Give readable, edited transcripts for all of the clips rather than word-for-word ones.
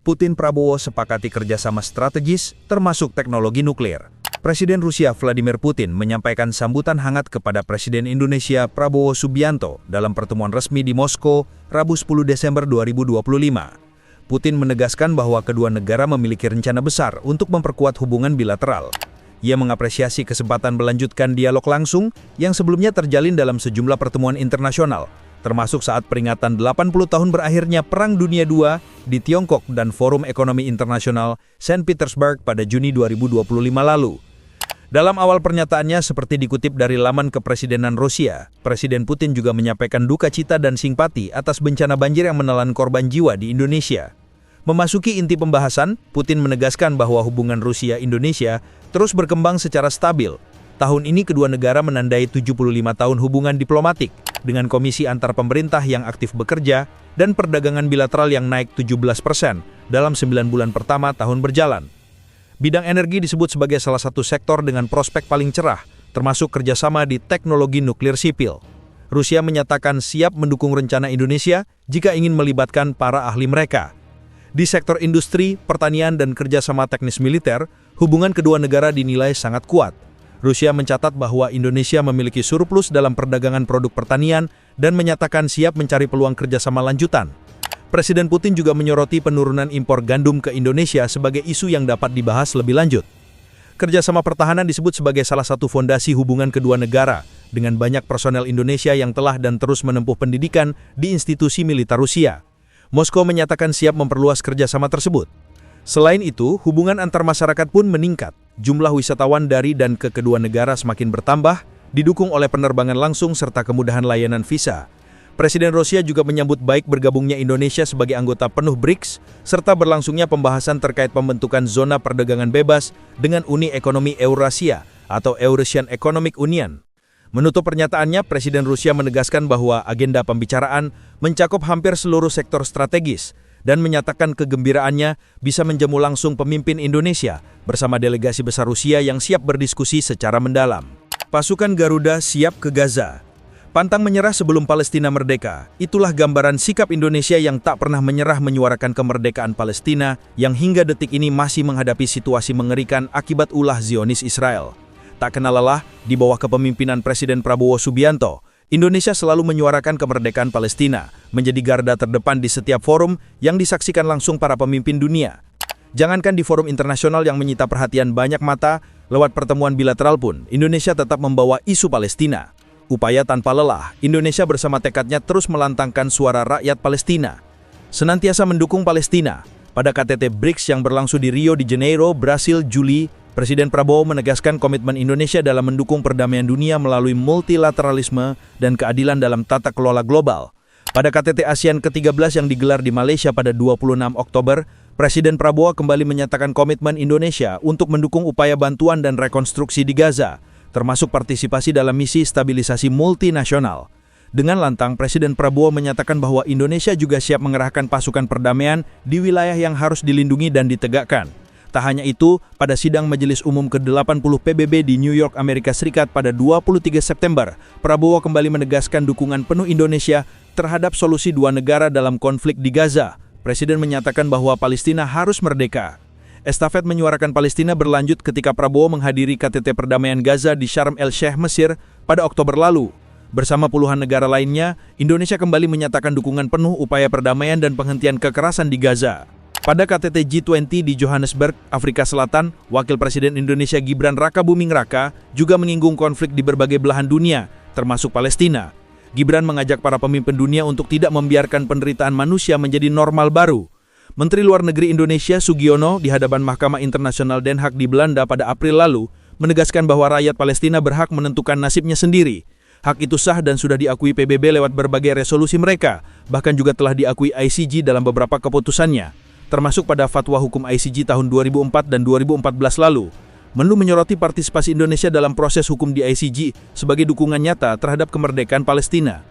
Putin-Prabowo sepakati kerjasama strategis, termasuk teknologi nuklir. Presiden Rusia Vladimir Putin menyampaikan sambutan hangat kepada Presiden Indonesia Prabowo Subianto dalam pertemuan resmi di Moskow, Rabu 10 Desember 2025. Putin menegaskan bahwa kedua negara memiliki rencana besar untuk memperkuat hubungan bilateral. Ia mengapresiasi kesempatan melanjutkan dialog langsung yang sebelumnya terjalin dalam sejumlah pertemuan internasional, termasuk saat peringatan 80 tahun berakhirnya Perang Dunia II di Tiongkok dan Forum Ekonomi Internasional St. Petersburg pada Juni 2025 lalu. Dalam awal pernyataannya seperti dikutip dari laman kepresidenan Rusia, Presiden Putin juga menyampaikan duka cita dan simpati atas bencana banjir yang menelan korban jiwa di Indonesia. Memasuki inti pembahasan, Putin menegaskan bahwa hubungan Rusia-Indonesia terus berkembang secara stabil. Tahun ini kedua negara menandai 75 tahun hubungan diplomatik, dengan komisi antar pemerintah yang aktif bekerja dan perdagangan bilateral yang naik 17% dalam 9 bulan pertama tahun berjalan. Bidang energi disebut sebagai salah satu sektor dengan prospek paling cerah, termasuk kerjasama di teknologi nuklir sipil. Rusia menyatakan siap mendukung rencana Indonesia jika ingin melibatkan para ahli mereka. Di sektor industri, pertanian, dan kerjasama teknis militer, hubungan kedua negara dinilai sangat kuat. Rusia mencatat bahwa Indonesia memiliki surplus dalam perdagangan produk pertanian dan menyatakan siap mencari peluang kerjasama lanjutan. Presiden Putin juga menyoroti penurunan impor gandum ke Indonesia sebagai isu yang dapat dibahas lebih lanjut. Kerjasama pertahanan disebut sebagai salah satu fondasi hubungan kedua negara, dengan banyak personel Indonesia yang telah dan terus menempuh pendidikan di institusi militer Rusia. Moskow menyatakan siap memperluas kerjasama tersebut. Selain itu, hubungan antar masyarakat pun meningkat. Jumlah wisatawan dari dan ke kedua negara semakin bertambah, didukung oleh penerbangan langsung serta kemudahan layanan visa. Presiden Rusia juga menyambut baik bergabungnya Indonesia sebagai anggota penuh BRICS, serta berlangsungnya pembahasan terkait pembentukan zona perdagangan bebas dengan Uni Ekonomi Eurasia atau Eurasian Economic Union. Menutup pernyataannya, Presiden Rusia menegaskan bahwa agenda pembicaraan mencakup hampir seluruh sektor strategis dan menyatakan kegembiraannya bisa menjamu langsung pemimpin Indonesia bersama delegasi besar Rusia yang siap berdiskusi secara mendalam. Pasukan Garuda siap ke Gaza. Pantang menyerah sebelum Palestina merdeka. Itulah gambaran sikap Indonesia yang tak pernah menyerah menyuarakan kemerdekaan Palestina yang hingga detik ini masih menghadapi situasi mengerikan akibat ulah Zionis Israel. Tak kenal lelah, di bawah kepemimpinan Presiden Prabowo Subianto, Indonesia selalu menyuarakan kemerdekaan Palestina, menjadi garda terdepan di setiap forum yang disaksikan langsung para pemimpin dunia. Jangankan di forum internasional yang menyita perhatian banyak mata, lewat pertemuan bilateral pun, Indonesia tetap membawa isu Palestina. Upaya tanpa lelah, Indonesia bersama tekadnya terus melantangkan suara rakyat Palestina. Senantiasa mendukung Palestina. Pada KTT BRICS yang berlangsung di Rio de Janeiro, Brasil, Juli, Presiden Prabowo menegaskan komitmen Indonesia dalam mendukung perdamaian dunia melalui multilateralisme dan keadilan dalam tata kelola global. Pada KTT ASEAN ke-13 yang digelar di Malaysia pada 26 Oktober, Presiden Prabowo kembali menyatakan komitmen Indonesia untuk mendukung upaya bantuan dan rekonstruksi di Gaza, termasuk partisipasi dalam misi stabilisasi multinasional. Dengan lantang, Presiden Prabowo menyatakan bahwa Indonesia juga siap mengerahkan pasukan perdamaian di wilayah yang harus dilindungi dan ditegakkan. Tak hanya itu, pada sidang Majelis Umum ke-80 PBB di New York, Amerika Serikat pada 23 September, Prabowo kembali menegaskan dukungan penuh Indonesia terhadap solusi dua negara dalam konflik di Gaza. Presiden menyatakan bahwa Palestina harus merdeka. Estafet menyuarakan Palestina berlanjut ketika Prabowo menghadiri KTT Perdamaian Gaza di Sharm el-Sheikh, Mesir pada Oktober lalu. Bersama puluhan negara lainnya, Indonesia kembali menyatakan dukungan penuh upaya perdamaian dan penghentian kekerasan di Gaza. Pada KTT G20 di Johannesburg, Afrika Selatan, Wakil Presiden Indonesia Gibran Rakabuming Raka juga menyinggung konflik di berbagai belahan dunia, termasuk Palestina. Gibran mengajak para pemimpin dunia untuk tidak membiarkan penderitaan manusia menjadi normal baru. Menteri Luar Negeri Indonesia Sugiono di hadapan Mahkamah Internasional Den Haag di Belanda pada April lalu menegaskan bahwa rakyat Palestina berhak menentukan nasibnya sendiri. Hak itu sah dan sudah diakui PBB lewat berbagai resolusi mereka, bahkan juga telah diakui ICJ dalam beberapa keputusannya, termasuk pada fatwa hukum ICJ tahun 2004 dan 2014 lalu. Menlu menyoroti partisipasi Indonesia dalam proses hukum di ICJ sebagai dukungan nyata terhadap kemerdekaan Palestina.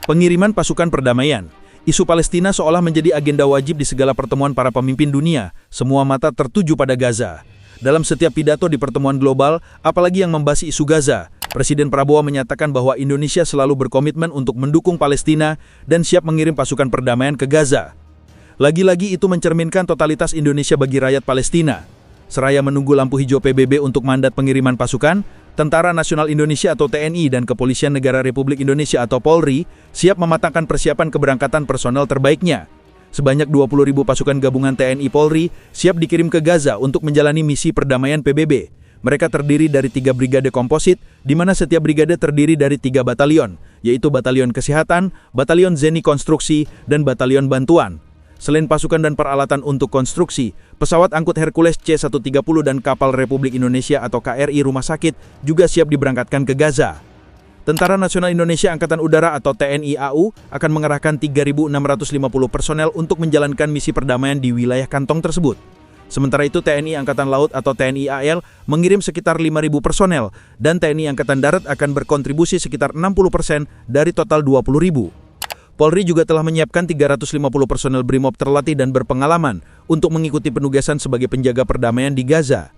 Pengiriman pasukan perdamaian. Isu Palestina seolah menjadi agenda wajib di segala pertemuan para pemimpin dunia. Semua mata tertuju pada Gaza. Dalam setiap pidato di pertemuan global, apalagi yang membahas isu Gaza, Presiden Prabowo menyatakan bahwa Indonesia selalu berkomitmen untuk mendukung Palestina dan siap mengirim pasukan perdamaian ke Gaza. Lagi-lagi itu mencerminkan totalitas Indonesia bagi rakyat Palestina. Seraya menunggu lampu hijau PBB untuk mandat pengiriman pasukan, Tentara Nasional Indonesia atau TNI dan Kepolisian Negara Republik Indonesia atau Polri siap mematangkan persiapan keberangkatan personel terbaiknya. Sebanyak 20.000 pasukan gabungan TNI Polri siap dikirim ke Gaza untuk menjalani misi perdamaian PBB. Mereka terdiri dari 3 brigade komposit, di mana setiap brigade terdiri dari 3 batalion, yaitu Batalion Kesehatan, Batalion Zeni Konstruksi, dan Batalion Bantuan. Selain pasukan dan peralatan untuk konstruksi, pesawat angkut Hercules C-130 dan kapal Republik Indonesia atau KRI Rumah Sakit juga siap diberangkatkan ke Gaza. Tentara Nasional Indonesia Angkatan Udara atau TNI AU akan mengerahkan 3.650 personel untuk menjalankan misi perdamaian di wilayah kantong tersebut. Sementara itu TNI Angkatan Laut atau TNI AL mengirim sekitar 5.000 personel dan TNI Angkatan Darat akan berkontribusi sekitar 60% dari total 20.000. Polri juga telah menyiapkan 350 personel BRIMOB terlatih dan berpengalaman untuk mengikuti penugasan sebagai penjaga perdamaian di Gaza.